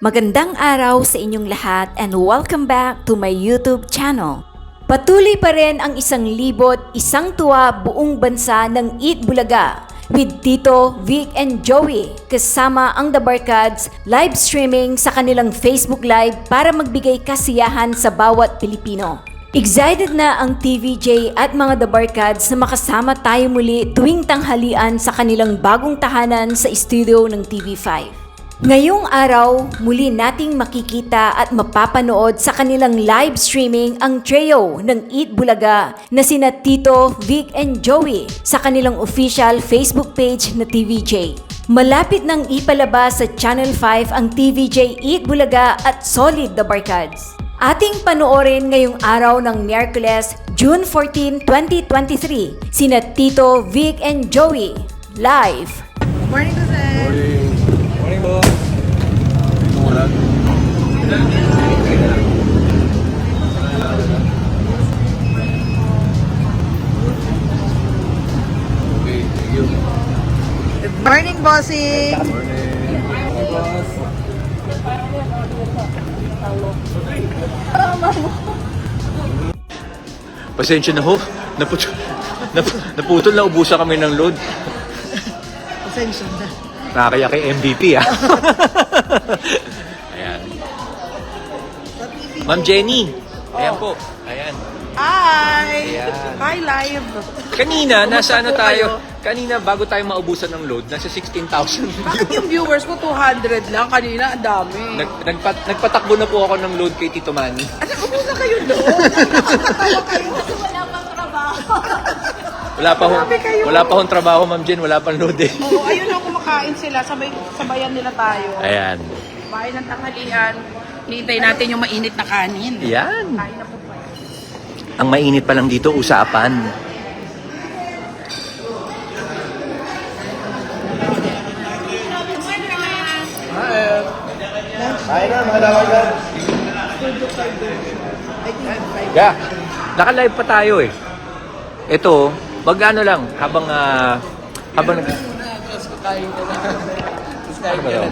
Magandang araw sa inyong lahat and welcome back to my YouTube channel. Patuloy pa rin ang 1,000 isang tuwa buong bansa ng Eat Bulaga with Tito, Vic and Joey kasama ang The Barkads live streaming sa kanilang Facebook Live para magbigay kasiyahan sa bawat Pilipino. Excited na ang TVJ at mga The Barkads na makasama tayo muli tuwing tanghalian sa kanilang bagong tahanan sa studio ng TV5. Ngayong araw, muli nating makikita at mapapanood sa kanilang live streaming ang trio ng Eat Bulaga na sina Tito, Vic and Joey sa kanilang official Facebook page na TVJ. Malapit nang ipalabas sa Channel 5 ang TVJ Eat Bulaga at Solid The Barkads. Ating panoorin ngayong araw ng Miyerkules, June 14, 2023, sina Tito, Vic and Joey live. Morning, Jose. Morning po. Wala. Okay, thank you. Good morning, bossing. Morning. Boss. Pasensya na ho. Naputol na ubusan kami ng load. Pasensya na. Nakakaya kay MVP ah. Ayan. Ma'am Jenny. Ayan po. Ayan. Hi! Ayan. Hi, live. Kanina, nasa ano po tayo? Kanina, bago tayo maubusan ng load, nasa 16,000 Bakit yung viewers ko 200 lang? Kanina, ang dami. Nagpatakbo na po ako ng load kay Tito Manny. Ano, kumusta kayo doon? Nakakatawa kayo kasi wala pang trabaho. Wala pa hong trabaho, Ma'am Jen. Wala pang load eh. Oo, ayun lang kumakain sila. Sabayan nila tayo. Ayan. Kumain ng tanghalian. Hinihintay natin yung mainit na kanin. Ayan. Kain na po pa. Ang mainit pa lang dito, usapan. Ay na, mga dawagan. Yeah. Naka-live pa tayo eh. Ito, mag-ano lang, habang nag... Ano ba yun?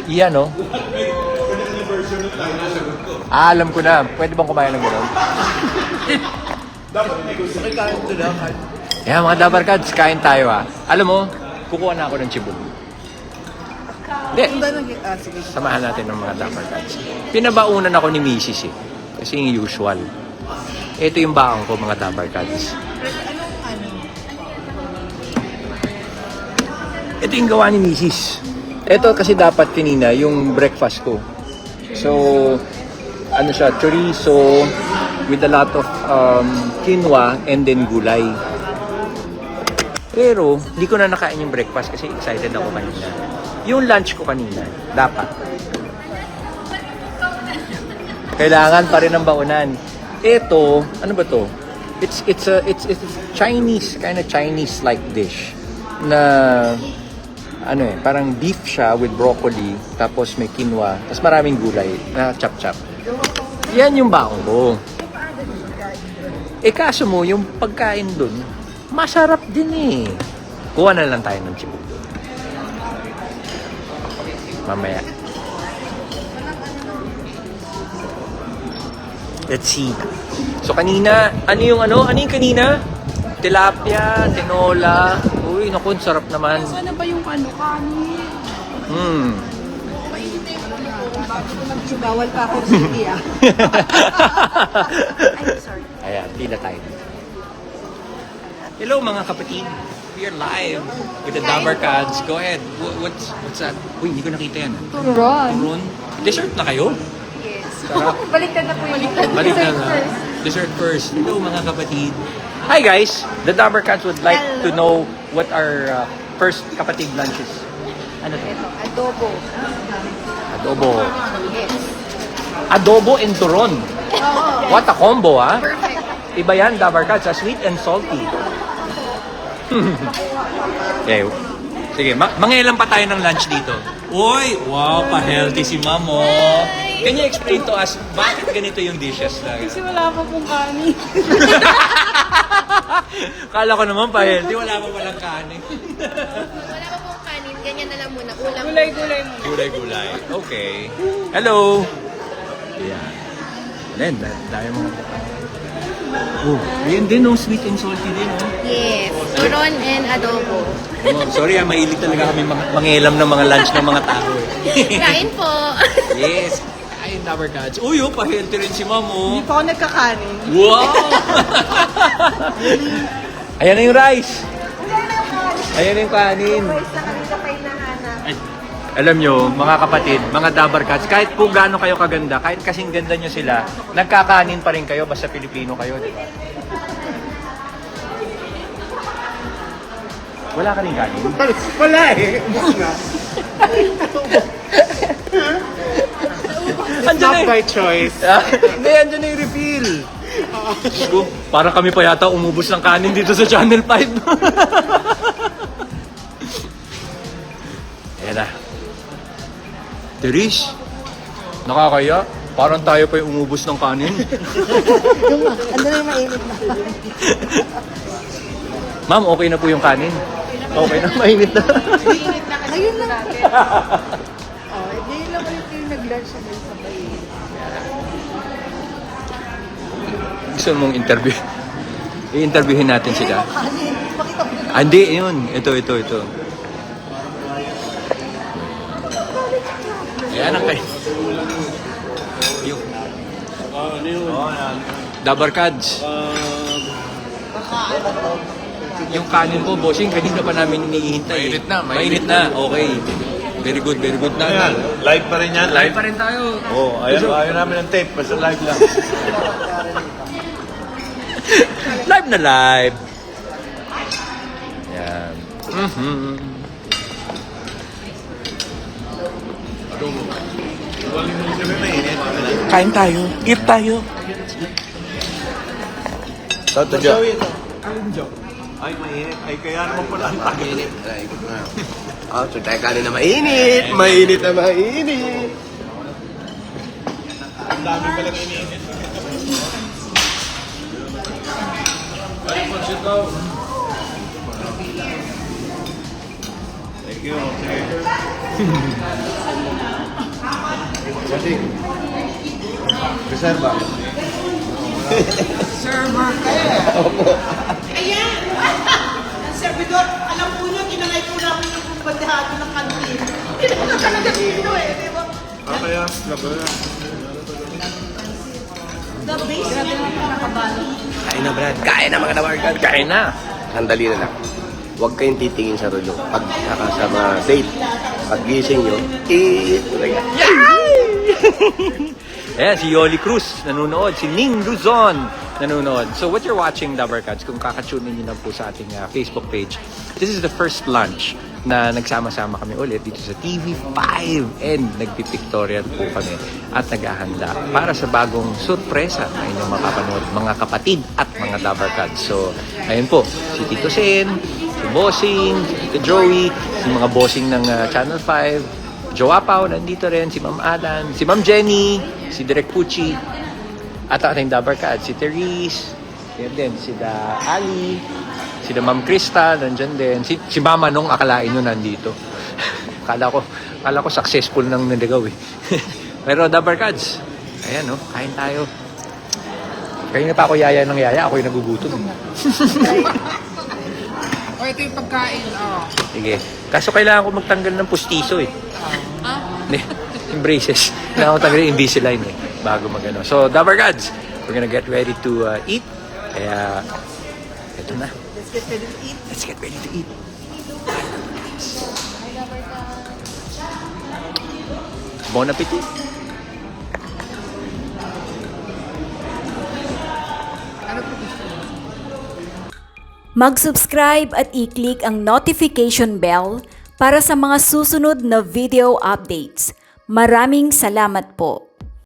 Iyan, no? Alam ko na. Pwede bang kumain ng gano'n? Yeah, mga Dabarkads, kain tayo ah. Alam mo, kukuha na ako ng chibog. Hindi. Sige. Samahan natin ng mga Dabarkads. Pinabaunan ako ni Mrs. eh. Kasi yung usual. Ito yung baon ko, mga Dabarkads. Ito yung gawa ni Mrs. Ito kasi dapat kanina yung breakfast ko. So, ano siya, chorizo with a lot of quinoa and then gulay. Pero, hindi ko na nakain yung breakfast kasi excited ako kanina. Yung lunch ko kanina, dapat. Kailangan pa rin ng baunan. Ito, ano ba to? It's Chinese, kind of Chinese-like dish na ano eh, parang beef siya with broccoli, tapos may quinoa, tapos maraming gulay na chop-chop. Yan yung baon ko. Eh kaso mo, yung pagkain dun, masarap din eh. Kuha na lang tayo ng chibog dun. Mamaya. Let's see. So kanina, ano yung kanina? Tilapia, tinola. Uy, naku, sarap naman. Sana ba yung kanin? Bawal pa ako sa ah. Ay, sorry. Ayan, pila tayo. Hello mga kapatid. We are live with the Dabarkads. Go ahead. What's that? Uy, hindi ko nakita yan. Turon. Dessert na kayo? Yes. Sarap. Baliktad na po yung Baliktad na. Dessert first. Hello mga kapatid. Hi guys! The Dabarkads would like to know what our first kapatid lunch is. Ano to? Ito, adobo. Adobo. Yes. Adobo and turon. Oo. What a combo, ah! Perfect. Iba yan, Dabarkads, sweet and salty. Okay. Sige, mangilan pa tayo ng lunch dito. Uy, wow, pa-healthy si Mamo. Can you explain to us, bakit ganito yung dishes? Kasi wala pa pong kanin. Kala ko naman pa-healthy, wala pa palang kanin. Wala pa pong kanin, ganyan na lang muna. Ulam Gulay-gulay mo. Gulay-gulay. Okay. Hello. Ayan. Then, dahil mga... Oh, ayan din, no? Sweet and salty din, no? Yes. Turon and adobo. Oh, sorry, mahilig talaga kami mangilam ng mga lunch ng mga tao. Kain po. Yes. Ay, Dabber Cats. Uy, pa-healthy rin si Ma'am, oh. Hindi pa ako nagkakanin. Wow! Ayan na yung rice. Ayan na yung kanin. Ay, alam nyo, mga kapatid, mga Dabber Cats, kahit kung gaano kayo kaganda, kahit kasing ganda nyo sila, nagkakanin pa rin kayo, basta Pilipino kayo, di ba? Wala ka rin kanin? Wala eh. Andiyan na Not yung... by choice. Hindi, andyan na yung refill. Diyos ko, parang kami pa yata umubos ng kanin dito sa Channel 5. Ayan na. Teres, nakakaya. Parang tayo pa yung umubos ng kanin. Ano na yung mainit na? Ma'am, okay na po yung kanin. Okay na, mainit na. Ayun lang. Oh, hindi lang ulit yung nag-lunch sa may sabay. Gusto mong interview? I-interviewin natin sila. Pakita mo na. Ah, hindi, yun. Ito. Ayan ang kayo. Yung Dabber Cats. Yung kanin po, bossing, kanina pa namin hinihintay. Mainit na. Okay. Very good na. Ayan, live pa rin yan. Live pa rin tayo. Oh, ayaw namin ng tape. Basta live lang. Live na live. Yan. Kain tayo. Eat tayo. Toto Jo. Ay, mainit. Ay, kaya naman pala ang tagal. Oh, so tayo kanin na mainit. Mainit na mainit. Ang dami palang iniinit. Thank you. Kasi, reserva. Ayan! Ang servidor, alam po nyo, kinangay ko namin yung bandehado ng kantin. Hindi ko na talaga dito eh, di ba? Kaya, laban. The base, grabe naman nakabalo. Kain na, Brad. Kain na, mga Dabber Cats. Kain na. Sandali na lang. Huwag kayong titingin sa relo. Pag nakasama date, pag gising nyo, talaga. Ayan, si Yoli Cruz nanonood, si Ning Luzon nanonood. So what you're watching, Dabber Cats, kung kakatune nyo lang po sa ating Facebook page, this is the first lunch na nagsama-sama kami ulit dito sa TV5 and nagpipictorial po kami at naghahanda para sa bagong sorpresa na inyong mapapanood, mga kapatid at mga Dabber Cats. So, ayun po, si Tito Sen, si Bossing, si Tito Joey, si mga bossing ng Channel 5, Jowa Pao, nandito rin, si Ma'am Adan, si Ma'am Jenny, si Direk Pucci, at ating Dabber Cats, si Therese, yan din, si Da Ali, si Da Ma'am Krista, nandyan din, si Mama nung akalain nyo nandito. Kala ko successful nang naligaw eh. Pero Dabber Cats, ayan no, kain tayo. Kaya na pa ako yaya ng yaya, ako yung nagugutom. O, ito yung pagkain, oh. Sige. Kaso kailangan ko magtanggal ng pustiso eh. Yung braces. Kailangan ko tanggal yung Invisalign eh. Bago magano. So, Dabber Cats, we're gonna get ready to eat. Kaya, ito na. Let's get ready to eat. Let's get ready to eat. Bon appetit. Mag-subscribe at i-click ang notification bell para sa mga susunod na video updates. Maraming salamat po.